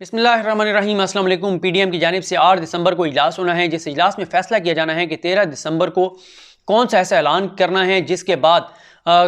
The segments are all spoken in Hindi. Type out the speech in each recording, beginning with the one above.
बिस्मिल्लाहिर्रहमानिर्रहीम अस्सलाम वालेकुम। पीडीएम की जानिब से 8 दिसंबर को इजलास होना है, जिस इजलास में फैसला किया जाना है कि 13 दिसंबर को कौन सा ऐसा ऐलान करना है जिसके बाद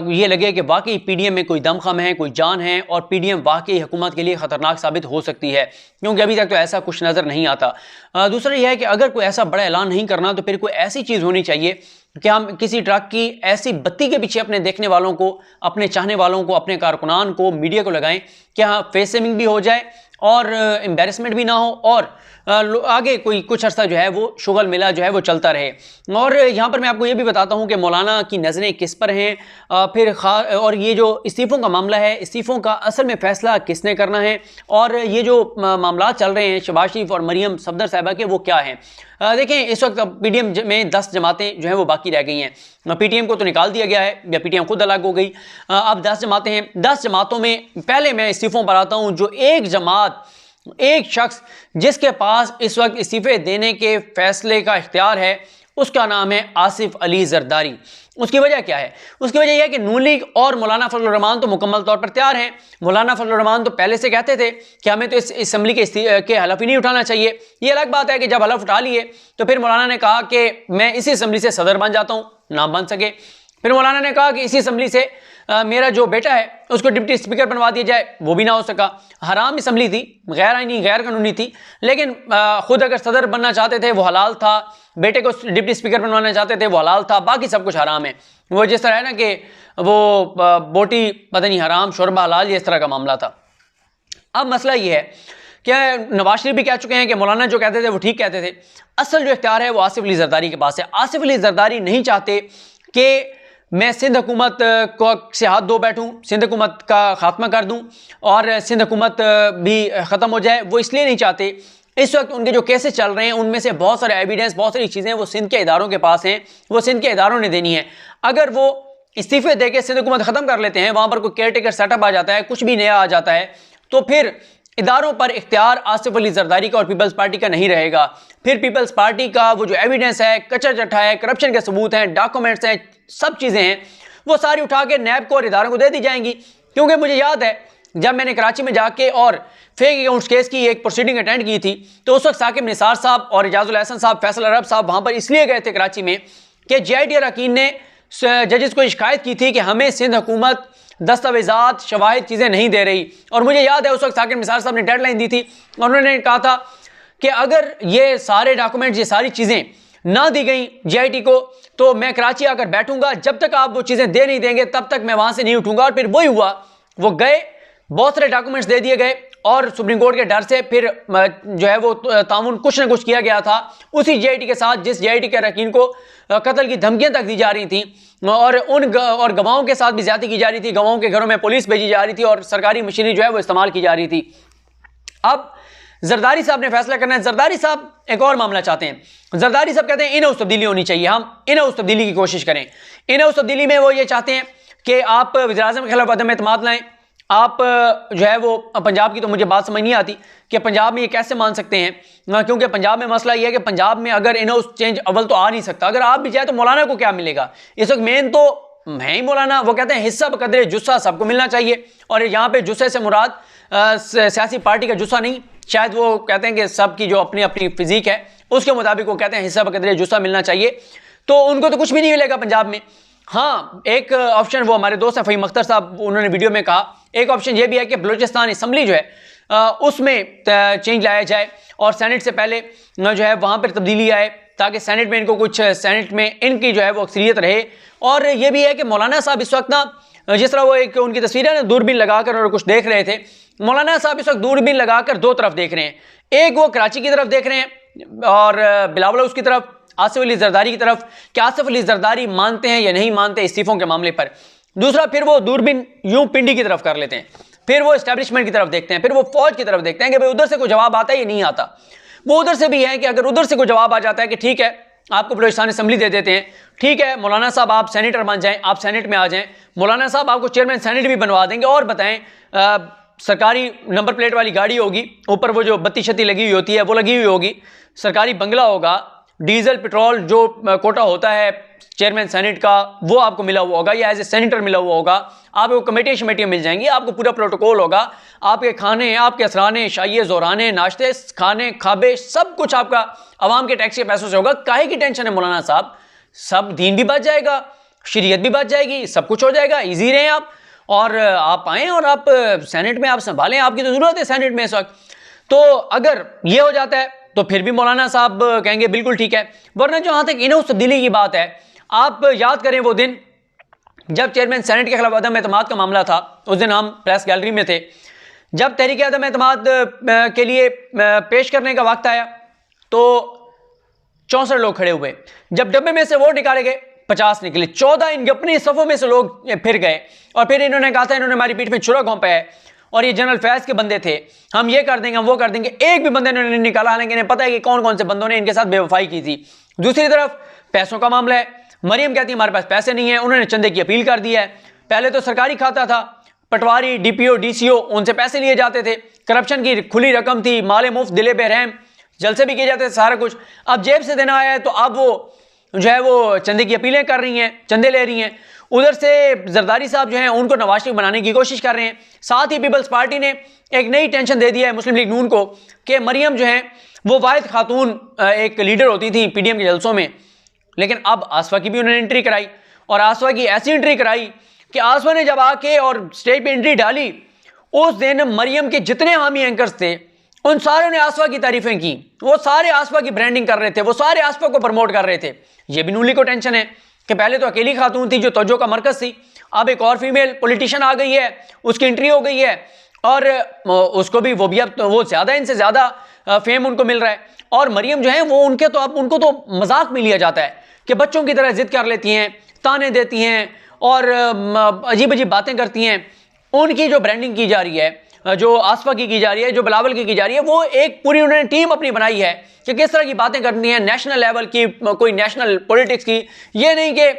ये लगे कि वाकई पीडीएम में कोई दमखम है, कोई जान है और पीडीएम वाकई हुकूमत के लिए ख़तरनाक साबित हो सकती है, क्योंकि अभी तक तो ऐसा कुछ नज़र नहीं आता। दूसरा यह है कि अगर कोई ऐसा बड़ा ऐलान नहीं करना तो फिर कोई ऐसी चीज़ होनी चाहिए कि हम किसी ट्रक की ऐसी बत्ती के पीछे अपने देखने वालों को, अपने चाहने वालों को, अपने कारकुनान को, मीडिया को लगाएं कि हाँ फेस सेविंग भी हो जाए और एम्बेरसमेंट भी ना हो और आगे कोई कुछ अर्सा जो है वो शुगल मिला जो है वो चलता रहे। और यहाँ पर मैं आपको ये भी बताता हूँ कि मौलाना की नज़रें किस पर हैं, और ये जो इस्तीफ़ों का मामला है, इस्तीफ़ों का असल में फ़ैसला किसने करना है और ये जो मामला चल रहे हैं शहबाज शरीफ और मरियम सफदर साहिबा के, वो क्या हैं। देखें, इस वक्त पीडीएम में 10 जमातें जो हैं वो बाकी रह गई हैं। पीटीएम को तो निकाल दिया गया है या पीटीएम खुद अलग हो गई। अब 10 जमातें हैं। 10 जमातों में पहले मैं इस्तीफ़ों पर आता हूँ। जो एक जमात, एक शख्स जिसके पास इस वक्त इस्तीफ़े देने के फैसले का इख्तियार है, उसका नाम है आसिफ अली जरदारी। उसकी वजह क्या है? उसकी वजह यह है कि नून लीग और मौलाना फजल रहमान तो मुकम्मल तौर पर तैयार हैं। मौलाना फजल रहमान तो पहले से कहते थे कि हमें तो इस असम्बली के हलफ ही नहीं उठाना चाहिए। ये अलग बात है कि जब हलफ उठा लिए तो फिर मौलाना ने कहा कि मैं इसी असम्बली से सदर बन जाता हूँ, ना बन सके। फिर मौलाना ने कहा कि इसी असम्बली से मेरा जो बेटा है उसको डिप्टी स्पीकर बनवा दिया जाए, वो भी ना हो सका। हराम असम्बली थी, गैर आईनी गैर कानूनी थी, लेकिन खुद अगर सदर बनना चाहते थे वो हलाल था, बेटे को डिप्टी स्पीकर बनवाना चाहते थे वो हलाल था, बाकी सब कुछ हराम है। वो जिस तरह है ना कि वो बोटी पता नहीं हराम शोरबा हलाल, ये इस तरह का मामला था। अब मसला ये है कि नवाज शरीफ भी कह चुके हैं कि मौलाना जो कहते थे वो ठीक कहते थे। असल जो इख्तियार है वो आसिफ अली जरदारी के पास है। आसिफ अली जरदारी नहीं चाहते कि मैं सिंध हुकूमत को से हाथ धो बैठूं, सिंध हुकूमत का खात्मा कर दूं और सिंध हुकूमत भी ख़त्म हो जाए। वो इसलिए नहीं चाहते, इस वक्त उनके जो केसेस चल रहे हैं उनमें से बहुत सारे एविडेंस, बहुत सारी चीज़ें वो सिंध के इदारों के पास हैं, वो सिंध के इदारों ने देनी है। अगर वो इस्तीफ़े दे के सिंध हुकूमत ख़त्म कर लेते हैं, वहाँ पर कोई केयर टेकर सेटअप आ जाता है, कुछ भी नया आ जाता है, तो फिर इदारों पर इख्तियार आसिफ अली जरदारी का और पीपल्स पार्टी का नहीं रहेगा। फिर पीपल्स पार्टी का वो जो एविडेंस है, कच्चा चट्टा है, करप्शन के सबूत हैं, डॉक्यूमेंट्स हैं, सब चीज़ें हैं, वो सारी उठा के नैब को और इदारों को दे दी जाएंगी। क्योंकि मुझे याद है जब मैंने कराची में जाके और फेक अकाउंट्स केस की एक प्रोसीडिंग अटेंड की थी, तो उस वक्त साकिब निसार साहब और इजाजुल हसन साहब, फैसल अरब साहब वहाँ पर इसलिए गए थे कराची में कि JIT अरकान ने जजेस को शिकायत की थी कि हमें सिंध हुकूमत दस्तावेजात, शवाहिद, चीज़ें नहीं दे रही। और मुझे याद है उस वक्त साकिब निसार साहब ने डेडलाइन दी थी और उन्होंने कहा था कि अगर ये सारे डॉक्यूमेंट्स, ये सारी चीज़ें ना दी गई JIT को तो मैं कराची आकर बैठूंगा, जब तक आप वो चीज़ें दे नहीं देंगे तब तक मैं वहाँ से नहीं उठूंगा। और फिर वही हुआ, वो गए, बहुत सारे डॉक्यूमेंट्स दे दिए गए और सुप्रीम कोर्ट के डर से फिर जो है वो ताउन कुछ ना कुछ किया गया था उसी JIT के साथ जिस JIT के अरकान को कत्ल की धमकियां तक दी जा रही थी और और गवाहों के साथ भी ज्यादती की जा रही थी। गवाहों के घरों में पुलिस भेजी जा रही थी और सरकारी मशीनरी जो है वो इस्तेमाल की जा रही थी। अब जरदारी साहब ने फैसला करना है। जरदारी साहब एक और मामला चाहते हैं। जरदारी साहब कहते हैं इन हाउस तब्दीली होनी चाहिए, हम इन हाउस तब्दीली की कोशिश करें। इन हाउस तब्दीली में वो ये चाहते हैं कि आप वज़ीर-ए-आज़म के खिलाफ अदम एतमाद लाएं। आप जो है वो पंजाब की तो मुझे बात समझ नहीं आती कि पंजाब में ये कैसे मान सकते हैं, क्योंकि पंजाब में मसला ये है कि पंजाब में अगर इन हाउस चेंज अव्वल तो आ नहीं सकता। अगर आप भी जाए तो मौलाना को क्या मिलेगा? इस वक्त मेन तो है ही मौलाना। वो कहते हैं हिस्सा बकदरे जुस्सा सबको मिलना चाहिए, और यहाँ पे जुस्से से मुराद सियासी पार्टी का जुस्सा नहीं, शायद वो कहते हैं कि सबकी जो अपनी अपनी फिजिक है उसके मुताबिक वो कहते हैं हिस्सा बकदरे जुस्सा मिलना चाहिए। तो उनको तो कुछ भी नहीं मिलेगा पंजाब में। हाँ, एक ऑप्शन वो हमारे दोस्त हैं फ़हीम अख्तर साहब, उन्होंने वीडियो में कहा, एक ऑप्शन ये भी है कि बलूचिस्तान असम्बली जो है उसमें चेंज लाया जाए और सेनेट से पहले जो है वहाँ पर तब्दीली आए, ताकि सेनेट में इनको कुछ, सेनेट में इनकी जो है वो अक्सरियत रहे। और ये भी है कि मौलाना साहब इस वक्त ना, जिस तरह वो एक उनकी तस्वीर है ना, दूरबीन लगाकर और कुछ देख रहे थे, मौलाना साहब इस वक्त दूरबीन लगाकर दो तरफ देख रहे हैं। एक वो कराची की तरफ देख रहे हैं और बिलावल हाउस की तरफ, आसिफ अली जरदारी की तरफ, कि आसिफ अली जरदारी मानते हैं या नहीं मानते इस्तीफों के मामले पर। दूसरा फिर वो दूरबीन यूं पिंडी की तरफ कर लेते हैं, फिर वो एस्टेब्लिशमेंट की तरफ देखते हैं, फिर वो फौज की तरफ देखते हैं कि भाई उधर से कोई जवाब आता है या नहीं आता। वो उधर से भी है कि अगर उधर से कोई जवाब आ जाता है कि ठीक है आपको बलूचिस्तान असम्बली दे देते हैं, ठीक है मौलाना साहब आप सेनेटर बन जाएं, आप सेनेट में आ जाएं, मौलाना साहब आपको चेयरमैन सेनेट भी बनवा देंगे, और बताएं सरकारी नंबर प्लेट वाली गाड़ी होगी, ऊपर वो जो बत्ती शत्ती लगी हुई होती है वो लगी हुई होगी, सरकारी बंगला होगा, डीजल पेट्रोल जो कोटा होता है चेयरमैन सेनेट का वो आपको मिला हुआ होगा, या एज ए सेनेटर मिला हुआ होगा। आपको कमेटियाँ शमेटियाँ मिल जाएंगी, आपको पूरा प्रोटोकॉल होगा, आपके खाने, आपके असराने, शाइए, जोराने, नाश्ते, खाने, खाबे, सब कुछ आपका आवाम के टैक्स के पैसों से होगा। काहे की टेंशन है मौलाना साहब, सब दीन भी बच जाएगा, शरीयत भी बच जाएगी, सब कुछ हो जाएगा, ईजी रहें आप। और आप आएँ और आप सेनेट में आप संभालें, आपकी तो ज़रूरत है सेनेट में इस वक्त। तो अगर ये हो जाता है तो फिर भी मौलाना साहब कहेंगे बिल्कुल ठीक है। वरना जहाँ तक इन्हों तब्दीली की बात है, आप याद करें वो दिन जब चेयरमैन सेनेट के खिलाफ अदम एतमाद का मामला था, उस दिन हम प्रेस गैलरी में थे। जब तहरीक अदम एतमाद के लिए पेश करने का वक्त आया तो 64 लोग खड़े हुए। जब डब्बे में से वोट निकाले गए 50 निकले, 14 इनके अपनी सफ़ों में से लोग फिर गए और फिर इन्होंने कहा था इन्होंने हमारी पीठ में छुरा घोंपा है और ये जनरल फैज़ के बंदे थे, हम ये कर देंगे, हम वो कर देंगे। एक भी बंदे ने निकाला, हालांकि इन्हें पता है कि कौन कौन से बंदों ने इनके साथ बेवफाई की थी। दूसरी तरफ पैसों का मामला है, मरियम कहती है हमारे पास पैसे नहीं है, उन्होंने चंदे की अपील कर दी है। पहले तो सरकारी खाता था, पटवारी, डीपीओ, डीसीओ, उनसे पैसे लिए जाते थे, करप्शन की खुली रकम थी, माले मुफ्त, दिले बेरहम, जलसे भी किए जाते थे, सारा कुछ। अब जेब से देना आया है तो अब वो जो है वो चंदे की अपीलें कर रही हैं, चंदे ले रही हैं। उधर से जरदारी साहब जो हैं उनको नवाज शरीफ बनाने की कोशिश कर रहे हैं। साथ ही पीपल्स पार्टी ने एक नई टेंशन दे दिया है मुस्लिम लीग नून को कि मरियम जो है वो वाहिद खातून एक लीडर होती थी पीडीएम के जलसों में, लेकिन अब आसफा की भी उन्होंने एंट्री कराई और आसफा की ऐसी एंट्री कराई कि आसफा ने जब आके और स्टेज पे एंट्री डाली, उस दिन मरियम के जितने हामी एंकर्स थे उन सारों ने आसफा की तारीफें की, वो सारे आसफा की ब्रांडिंग कर रहे थे, वो सारे आसफा को प्रमोट कर रहे थे। ये भी नून लीग को टेंशन है कि पहले तो अकेली खातून थी जो तवज्जो का मरकज थी, अब एक और फीमेल पॉलिटिशियन आ गई है, उसकी एंट्री हो गई है और उसको भी वो भी अब वो ज़्यादा इनसे ज़्यादा फेम उनको मिल रहा है। और मरियम जो है वो उनको तो मजाक में लिया जाता है कि बच्चों की तरह जिद कर लेती हैं, ताने देती हैं और अजीब अजीब बातें करती हैं। उनकी जो ब्रांडिंग की जा रही है, जो आसफा की जा रही है, जो बिलावल की जा रही है, वो एक पूरी उन्होंने टीम अपनी बनाई है कि किस तरह की बातें करनी है, नेशनल लेवल की, कोई नेशनल पॉलिटिक्स की। ये नहीं कि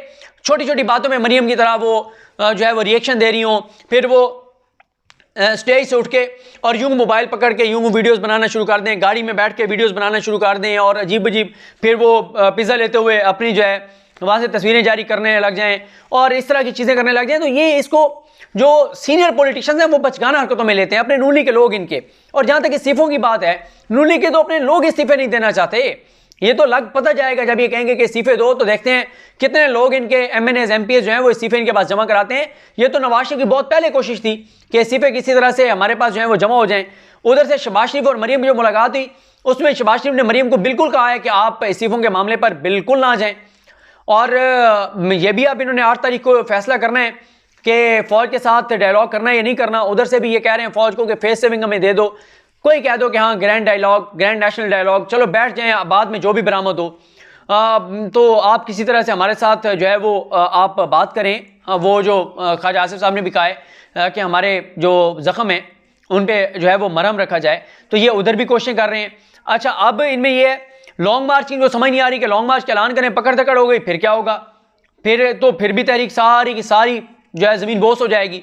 छोटी छोटी बातों में मरियम की तरह वो जो है वो रिएक्शन दे रही हों, फिर वो स्टेज से उठ के और यूं मोबाइल पकड़ के यूं वीडियोस बनाना शुरू कर दें, गाड़ी में बैठ के वीडियोस बनाना शुरू कर दें और अजीब अजीब फिर वो पिज़्ज़ा लेते हुए अपनी जो है वहाँ से तस्वीरें जारी करने लग जाएं और इस तरह की चीज़ें करने लग जाएं। तो ये इसको जो सीनियर पॉलिटिशियंस हैं वो बचकाना हरकतों में लेते हैं, अपने नून लीग के लोग इनके। और जहाँ तक इस्तीफों की बात है, नून लीग के तो अपने लोग इस्तीफे नहीं देना चाहते। ये तो लग पता जाएगा जब ये कहेंगे कि इस्तीफे दो, तो देखते हैं कितने लोग इनके एमएनएस एमपीएस जो हैं वो इस्तीफे इनके पास जमा कराते हैं। ये तो नवाज शरीफ की बहुत पहले कोशिश थी कि इस्तीफे किसी तरह से हमारे पास जो है वो जमा हो जाएं। उधर से शहबाज शरीफ और मरियम की जो मुलाकात थी उसमें शहबाज शरीफ ने मरियम को बिल्कुल कहा है कि आप इस्तीफों के मामले पर बिल्कुल ना जाएं। और ये भी अब इन्होंने 8 तारीख को फैसला करना है कि फौज के साथ डायलॉग करना है या नहीं करना। उधर से भी ये कह रहे हैं फौज को कि फेस सेविंग हमें दे दो, कोई कह दो कि हाँ grand dialogue, grand national dialogue, चलो बैठ जाएं, बाद में जो भी बरामद हो। तो आप किसी तरह से हमारे साथ जो है वो आप बात करें। वो जो ख्वाजा आसिफ साहब ने भी कहा है कि हमारे जो ज़ख्म है उन पर जो है वो मरहम रखा जाए, तो ये उधर भी कोशिशें कर रहे हैं। अच्छा, अब इनमें ये है लॉन्ग मार्च की जो समझ नहीं आ रही कि लॉन्ग मार्च का ऐलान करें, पकड़ दकड़ हो गई, फिर क्या होगा? फिर भी तहरीक सारी की सारी जो है ज़मीन बोस हो जाएगी।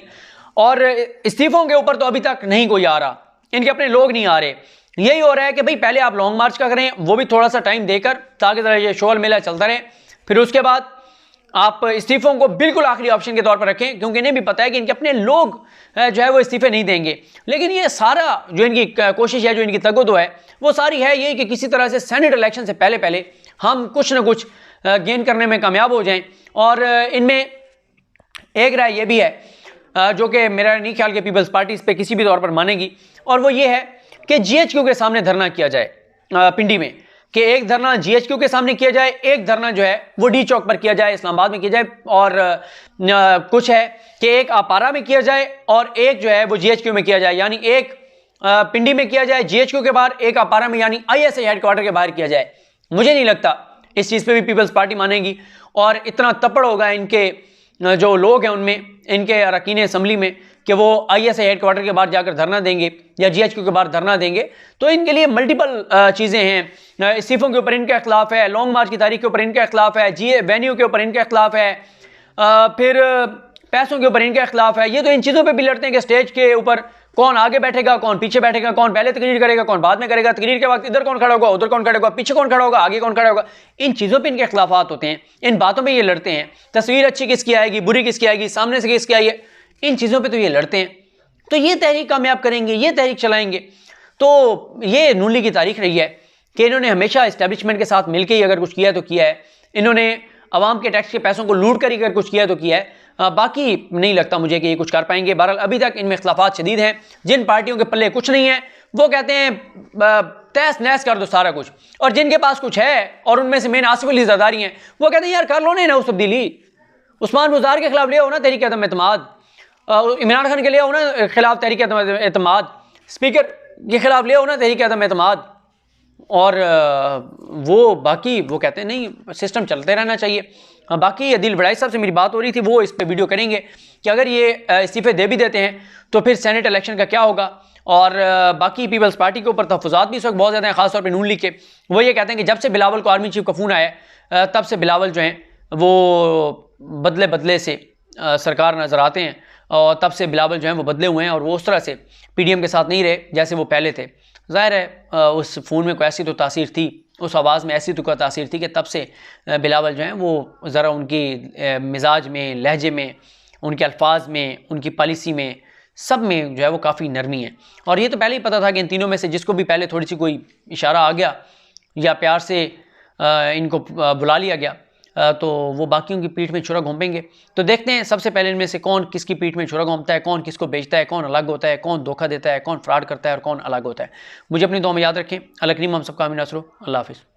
और इस्तीफों के ऊपर तो अभी तक नहीं कोई आ रहा, इनके अपने लोग नहीं आ रहे। यही हो रहा है कि भाई पहले आप लॉन्ग मार्च का करें, वो भी थोड़ा सा टाइम देकर, ताकि जरा ये शोर मेला चलता रहे, फिर उसके बाद आप इस्तीफों को बिल्कुल आखिरी ऑप्शन के तौर पर रखें, क्योंकि इन्हें भी पता है कि इनके अपने लोग जो है वो इस्तीफे नहीं देंगे। लेकिन ये सारा जो इनकी कोशिश है, जो इनकी तगदो है, वो सारी है यही कि किसी तरह से सेनेट इलेक्शन से पहले पहले हम कुछ ना कुछ गेन करने में कामयाब हो जाएं। और इनमें एक राय ये भी है जो कि मेरा नहीं ख्याल कि पीपल्स पार्टी इस पर किसी भी तौर पर मानेगी, और वो ये है कि जीएचक्यू के सामने धरना किया जाए पिंडी में, कि एक धरना जीएचक्यू के सामने किया जाए, एक धरना जो है वो डी चौक पर किया जाए, इस्लामाबाद में किया जाए, और कुछ है कि एक अपारा में किया जाए और एक जो है वो जीएचक्यू में किया जाए। यानी एक पिंडी में किया जाए जीएचक्यू के बाहर, एक अपारा में यानी आईएसआई हेडक्वार्टर के बाहर किया जाए। मुझे नहीं लगता इस चीज़ पे भी पीपल्स पार्टी मानेगी, और इतना तपड़ होगा इनके जो लोग हैं उनमें, इनके अरकान असम्बली में, कि वो आईएसआई हेडक्वार्टर के बाहर जाकर धरना देंगे या जीएचक्यू के बाहर धरना देंगे। तो इनके लिए मल्टीपल चीज़ें हैं। इस्तीफों के ऊपर इनके खिलाफ है, लॉन्ग मार्च की तारीख के ऊपर इनके खिलाफ है, जी वेन्यू के ऊपर इनके खिलाफ है, फिर पैसों के ऊपर इनके खिलाफ है। ये तो इन चीज़ों पे भी लड़ते हैं कि स्टेज के ऊपर कौन आगे बैठेगा, कौन पीछे बैठेगा, कौन पहले तकरीर करेगा, कौन बाद में करेगा, तकरीर के वक्त इधर कौन खड़ा होगा, उधर कौन खड़ा होगा, पीछे कौन खड़ा होगा, आगे कौन खड़ा होगा। इन चीज़ों पे इनके इख्तिलाफात होते हैं, इन बातों पे ये लड़ते हैं। तस्वीर अच्छी किसकी आएगी, बुरी किसकी आएगी, सामने से किसकी आई है, इन चीज़ों पर तो ये लड़ते हैं। तो ये तहरीक कामयाब करेंगे, ये तहरीक चलाएंगे। तो ये नून लीग की तारीख रही है कि इन्होंने हमेशा इस्टेब्लिशमेंट के साथ मिलकर ही अगर कुछ किया है तो किया है। इन्होंने अवाम के टैक्स के पैसों को लूट कर ही अगर कुछ किया तो किया है। बाकी नहीं लगता मुझे कि ये कुछ कर पाएंगे। बहरहाल अभी तक इनमें इख्तिलाफात शदीद हैं। जिन पार्टियों के पल्ले कुछ नहीं है वो कहते हैं तहस नहस कर दो सारा कुछ, और जिनके पास कुछ है और उनमें से मेन आसिफ अली ज़रदारी हैं वो कहते हैं यार कर लो ना उस तब्दीली। उस्मान बुज़दार के खिलाफ ले आओ ना तहरीक अदम एतमाद, इमरान खान के ले आओ ना खिलाफ तहरीक अदम एतमाद, स्पीकर के खिलाफ ले आओ ना तहरीक अदम एतमाद। और वो बाकी वो कहते हैं नहीं सिस्टम चलते रहना चाहिए। बाकी अदील बड़ाई साहब से मेरी बात हो रही थी, वो इस पे वीडियो करेंगे कि अगर ये इस्तीफे दे भी देते हैं तो फिर सेनेट इलेक्शन का क्या होगा। और बाकी पीपल्स पार्टी के ऊपर तहफ़्फ़ुज़ात भी इस वक्त बहुत ज़्यादा हैं, खासतौर पर नून लीग के। वो ये कहते हैं कि जब से बिलावल को आर्मी चीफ का फ़ोन आया तब से बिलावल जो हैं वो बदले बदले से सरकार नज़र आते हैं, और तब से बिलावल जो हैं वो बदले हुए हैं और वो उस तरह से PDM के साथ नहीं रहे जैसे वो पहले थे। ज़ाहिर है उस फ़ोन में कोई ऐसी तो तासीर थी, उस आवाज़ में ऐसी तो कोई तासीर थी कि तब से बिलावल जो हैं वो ज़रा उनकी मिजाज में, लहजे में, उनके अल्फाज में, उनकी पॉलिसी में, सब में जो है वो काफ़ी नरमी है। और ये तो पहले ही पता था कि इन तीनों में से जिसको भी पहले थोड़ी सी कोई इशारा आ गया या प्यार से इनको बुला लिया गया तो वो बाकियों की पीठ में छुरा घोंपेंगे। तो देखते हैं सबसे पहले इनमें से कौन किसकी पीठ में छुरा घोंपता है, कौन किसको बेचता है, कौन अलग होता है, कौन धोखा देता है, कौन फ्रॉड करता है और कौन अलग होता है। मुझे अपनी दुआ में याद रखें। अल्लाह करीम हम सबका आमीन। अल्लाह हाफ़िज़।